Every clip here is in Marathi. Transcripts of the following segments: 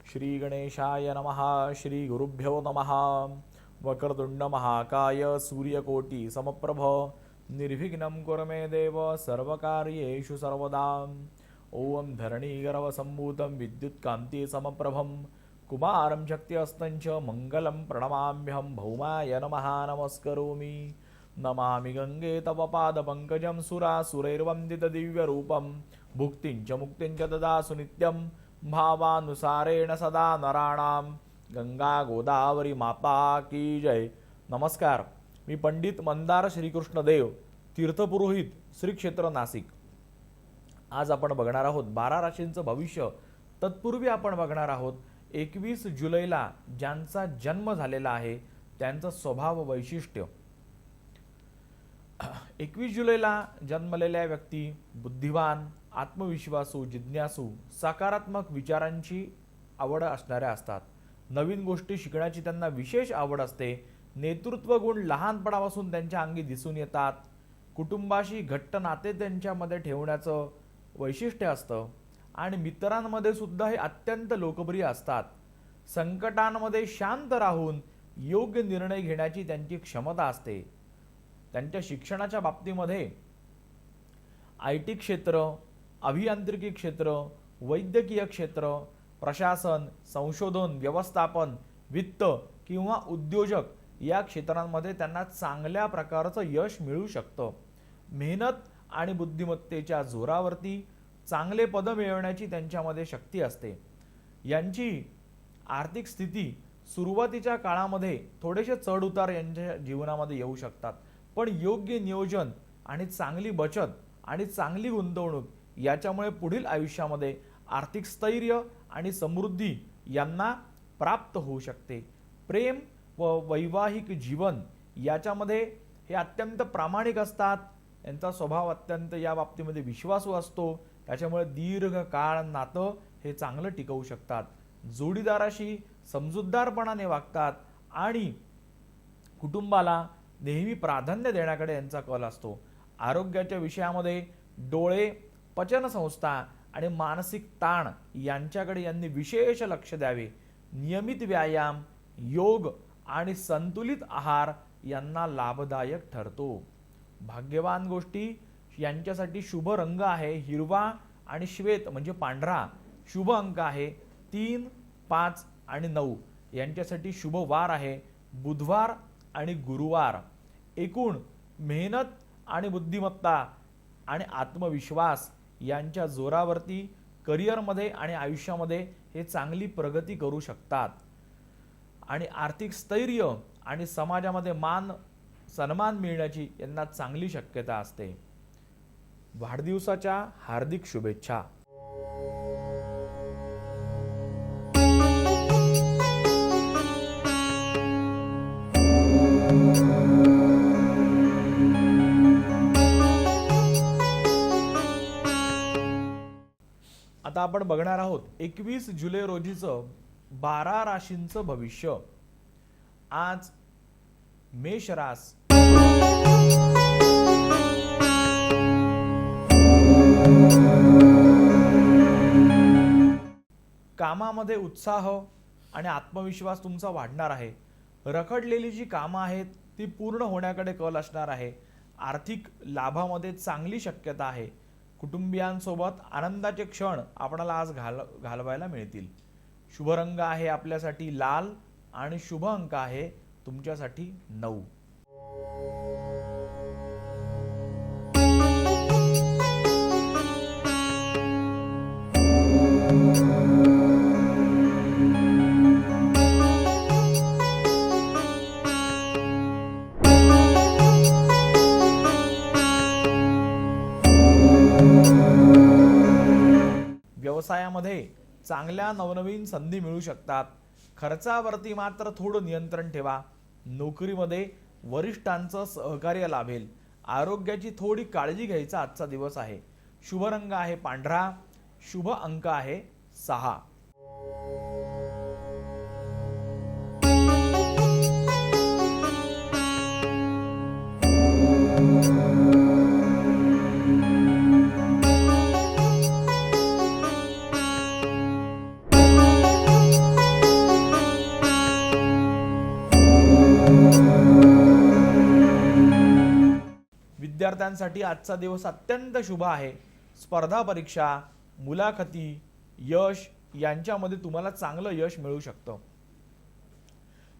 श्री गणेशाय नमः. श्री गुरुभ्यो नमः. वक्रतुंड महाकाय सूर्यकोटि समप्रभ निर्विघ्नं कुरु मे देव सर्वकार्येषु सर्वदा. ओम धरणीगर्भसम्भूतं विद्युत्कान्ति समप्रभं कुमारं शक्तिहस्तं च मंगलं प्रणमाम्यहं. भौमाय नमः नमस्करोमि. नमामि गंगे तव पादपङ्कजं सुरासुरैर्वन्दितदिव्यरूपं. भुक्तिं च मुक्तिं च ददासु नित्यं भावानुसारेण सदा नराणां. गंगा गोदावरी माता की जय. नमस्कार. मी पंडित मंदार श्रीकृष्ण देव, तीर्थपुरोहित श्री क्षेत्र नाशिक. आज आपण बघणार आहोत 12 राशींचं भविष्य. तत्पूर्वी आपण बघणार आहोत 21 जुलैला ज्यांचा जन्म झालेला आहे त्यांचं स्वभाव वैशिष्ट्य. 21 जुलैला जन्मलेल्या व्यक्ती बुद्धिवान, आत्मविश्वासू, जिज्ञासू, सकारात्मक विचारांची आवड असणाऱ्या असतात. नवीन गोष्टी शिकण्याची त्यांना विशेष आवड असते. नेतृत्व गुण लहानपणापासून त्यांच्या अंगी दिसून येतात. कुटुंबाशी घट्ट नाते त्यांच्यामध्ये ठेवण्याचं वैशिष्ट्य असतं आणि मित्रांमध्ये सुद्धा हे अत्यंत लोकप्रिय असतात. संकटांमध्ये शांत राहून योग्य निर्णय घेण्याची त्यांची क्षमता असते. त्यांच्या शिक्षणाच्या बाबतीमध्ये IT क्षेत्र, अभियांत्रिकी क्षेत्र, वैद्यकीय क्षेत्र, प्रशासन, संशोधन, व्यवस्थापन, वित्त किंवा उद्योजक या क्षेत्रांमध्ये त्यांना चांगल्या प्रकारचं यश मिळू शकतं. मेहनत आणि बुद्धिमत्तेच्या जोरावरती चांगले पद मिळवण्याची त्यांच्यामध्ये शक्ती असते. यांची आर्थिक स्थिती सुरुवातीच्या काळामध्ये थोडेसे चढउतार यांच्या जीवनामध्ये येऊ शकतात, पण योग्य नियोजन आणि चांगली बचत आणि चांगली गुंतवणूक याच्यामुळे पुढील आयुष्यामध्ये आर्थिक स्थैर्य आणि समृद्धी यांना प्राप्त होऊ शकते. प्रेम व वैवाहिक जीवन याच्यामध्ये हे अत्यंत प्रामाणिक असतात. यांचा स्वभाव अत्यंत या बाबतीमध्ये विश्वासू असतो. त्याच्यामुळे दीर्घकाळ नातं हे चांगलं टिकवू शकतात. जोडीदाराशी समजूतदारपणाने वागतात आणि कुटुंबाला नेहमी प्राधान्य देण्याकडे यांचा कल असतो. आरोग्याच्या विषयामध्ये डोळे, पचनसंस्था आणि मानसिक ताण यांच्याकडे यांनी विशेष लक्ष द्यावे. नियमित व्यायाम, योग आणि संतुलित आहार यांना लाभदायक ठरतो. भाग्यवान गोष्टी यांच्यासाठी शुभ रंग आहे हिरवा आणि श्वेत म्हणजे पांढरा. शुभ अंक आहे 3, 5 आणि 9. यांच्यासाठी शुभ वार आहे बुधवार आणि गुरुवार. एकूण मेहनत आणि बुद्धिमत्ता आणि आत्मविश्वास यांच्या जोरावरती करिअरमध्ये आणि आयुष्यामध्ये हे चांगली प्रगती करू शकतात आणि आर्थिक स्थैर्य आणि समाजामध्ये मान सन्मान मिळण्याची यांना चांगली शक्यता असते. वाढदिवसाच्या हार्दिक शुभेच्छा. आता आपण बघणार आहोत 21 जुलै रोजीचं 12 राशींचं भविष्य. आज मेष रास. कामामध्ये उत्साह आणि आत्मविश्वास तुमचा वाढणार आहे. रखडलेली जी कामं आहेत ती पूर्ण होण्याकडे कल असणार आहे. आर्थिक लाभामध्ये चांगली शक्यता आहे. कुटुंबियांसोबत आनंदाचे क्षण आपल्याला आज घालवायला मिळतील. शुभ रंग आहे आपल्यासाठी लाल आणि शुभ अंक आहे तुमच्यासाठी 9. व्यवसायामध्ये चांगल्या नवनवीन संधी मिळू शकतात. खर्चावरती मात्र थोडं नियंत्रण ठेवा. नोकरीमध्ये वरिष्ठांचं सहकार्य लाभेल. आरोग्याची थोडी काळजी घ्यायचा आजचा दिवस आहे. शुभ रंग आहे पांढरा. शुभ अंक आहे 6. विद्यार्थ्यांसाठी आजचा दिवस अत्यंत शुभ आहे. स्पर्धा परीक्षा, मुलाखती, यश यांच्यामध्ये तुम्हाला चांगलं यश मिळू शकतं.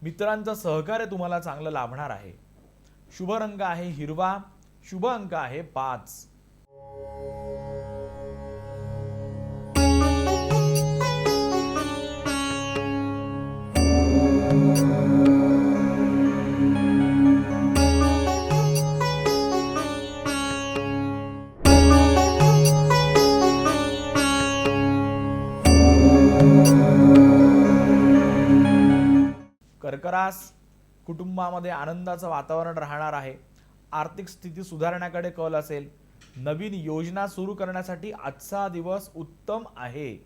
मित्रांचं सहकार्य तुम्हाला चांगलं लाभणार आहे. शुभ रंग आहे हिरवा, शुभ अंक आहे 5. कर्क रास, कुटुंबामध्ये आनंदाचं वातावरण राहणार आहे. आर्थिक स्थिती सुधारण्याकडे कल असेल. नवीन योजना सुरू करण्यासाठी आजचा दिवस उत्तम आहे.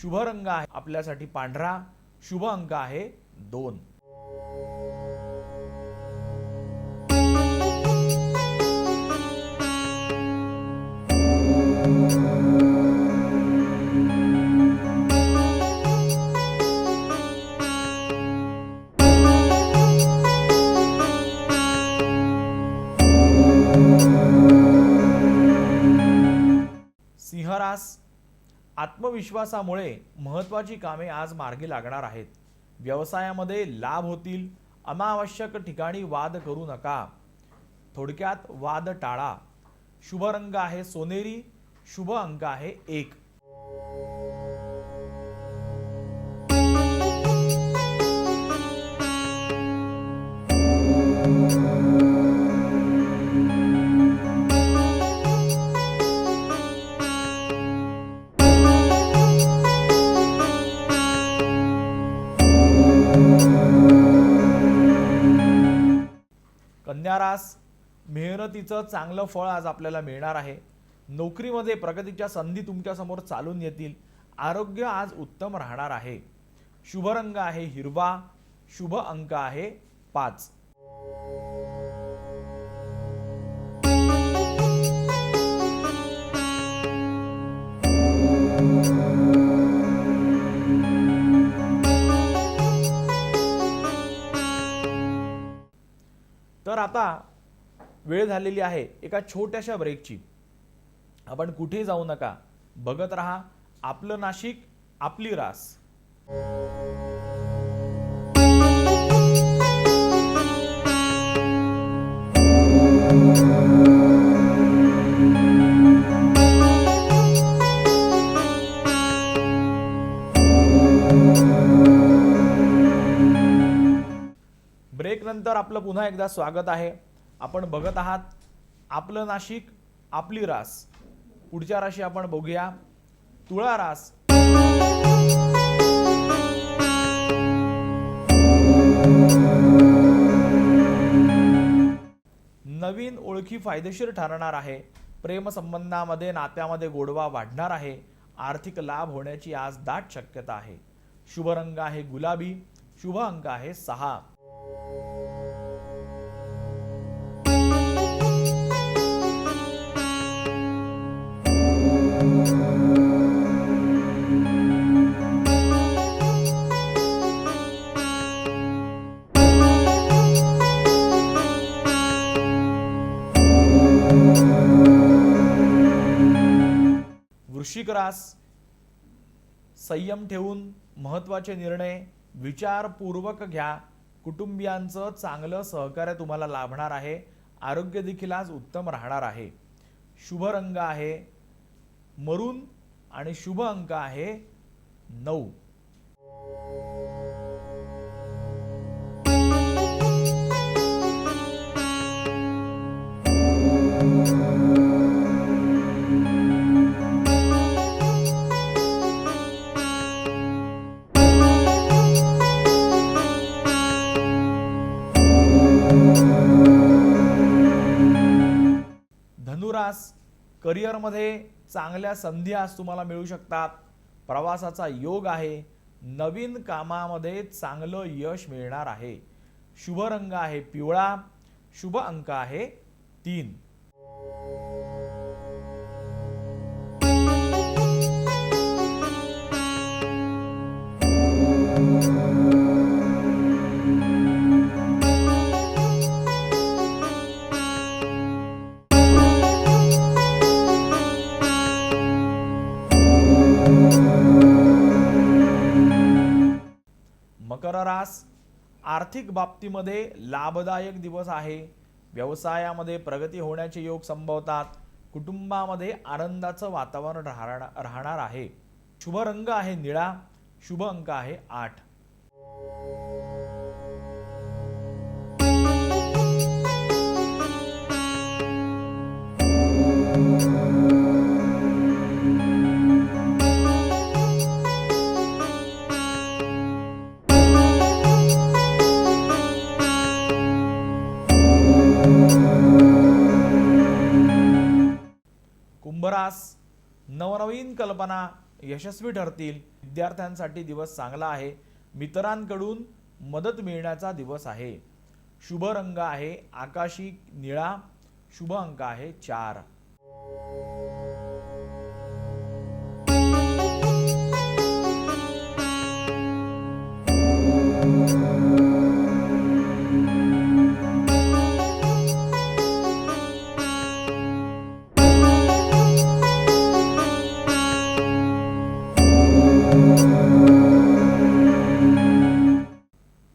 शुभ रंग आहे आपल्यासाठी पांढरा, शुभ अंक आहे 2. सिंह रास, आत्मविश्वासामुळे महत्त्वाची कामे आज मार्गी लागणार आहेत. व्यवसायामध्ये लाभ होतील. अनावश्यक ठिकाणी वाद करू नका. थोडक्यात वाद टाळा. शुभ रंग आहे सोनेरी, शुभ अंक आहे 1. कन्या रास, मेहनतीचं चांगलं फळ आज आपल्याला मिळणार आहे. नोकरीमध्ये प्रगतीच्या संधी तुमच्या समोर चालून येतील. आरोग्य आज उत्तम राहणार आहे. शुभ रंग आहे हिरवा, शुभ अंक आहे 5. तर आता वेळ झालेली आहे एका छोट्याशा ब्रेकची. आपण कुठे जाऊ नका, बघत रहा आपलं नाशिक, आपली रास. ब्रेक नंतर आपलं पुन्हा एकदा स्वागत आहे. आपण बघत आहात आपलं नाशिक, आपली रास. पुढच्या राशी आपण बघूया तुळा रास. नवीन ओळखी फायदेशीर ठरणार आहे. प्रेम संबंधामध्ये, नात्यामध्ये गोडवा वाढणार आहे. आर्थिक लाभ होण्याची आज दाट शक्यता आहे. शुभ रंग आहे गुलाबी, शुभ अंक आहे 6. वृश्चिक रास, संयम ठेवून महत्त्वाचे निर्णय विचारपूर्वक घ्या. कुटुंबियांचं चांगलं सहकार्य तुम्हाला लाभणार आहे. आरोग्य देखील आज उत्तम राहणार आहे. शुभ रंग आहे मरून आणि शुभ अंक आहे 9. धनुरास, करिअरमध्ये चांगल्या संधी आज तुम्हाला मिळू शकतात. प्रवासाचा योग आहे. नवीन कामामध्ये चांगलं यश मिळणार आहे. शुभ रंग आहे पिवळा, शुभ अंक आहे 3. मकर रास, आर्थिक बाबतीमध्ये लाभदायक दिवस आहे. व्यवसायामध्ये प्रगती होण्याचे योग संभवतात. कुटुंबामध्ये आनंदाचं वातावरण राहणार आहे. शुभ रंग आहे निळा. शुभ अंक आहे 8. कुंभरास, नवनवीन कल्पना यशस्वी ठरतील. विद्यार्थ्यांसाठी दिवस चांगला आहे. मित्रांकडून मदत मिळण्याचा दिवस आहे. शुभ रंग आहे आकाशी निळा. शुभ अंक आहे 4.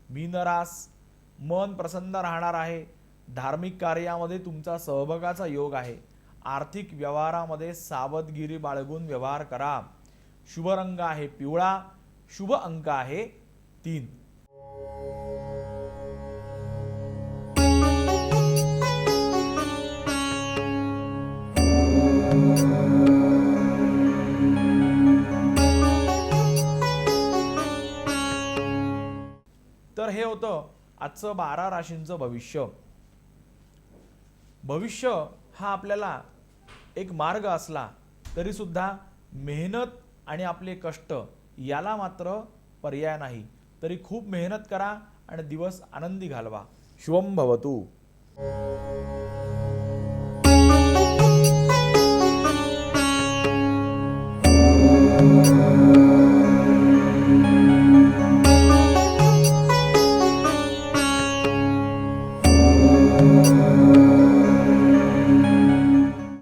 मीनरास, मन प्रसन्न राहणार आहे. धार्मिक कार्यामध्ये तुमचा सहभागाचा योग आहे. आर्थिक व्यवहारामध्ये सावधगिरी बाळगून व्यवहार करा. शुभ रंग आहे पिवळा. शुभ अंक आहे 3. तर हे होतं आजचं 12 राशींचं भविष्य. भविष्य हा आपल्याला एक मार्ग असला तरी सुद्धा मेहनत आणि आपले कष्ट याला मात्र पर्याय नाही. तरी खूप मेहनत करा आणि दिवस आनंदी घालवा. शुभम भवतु.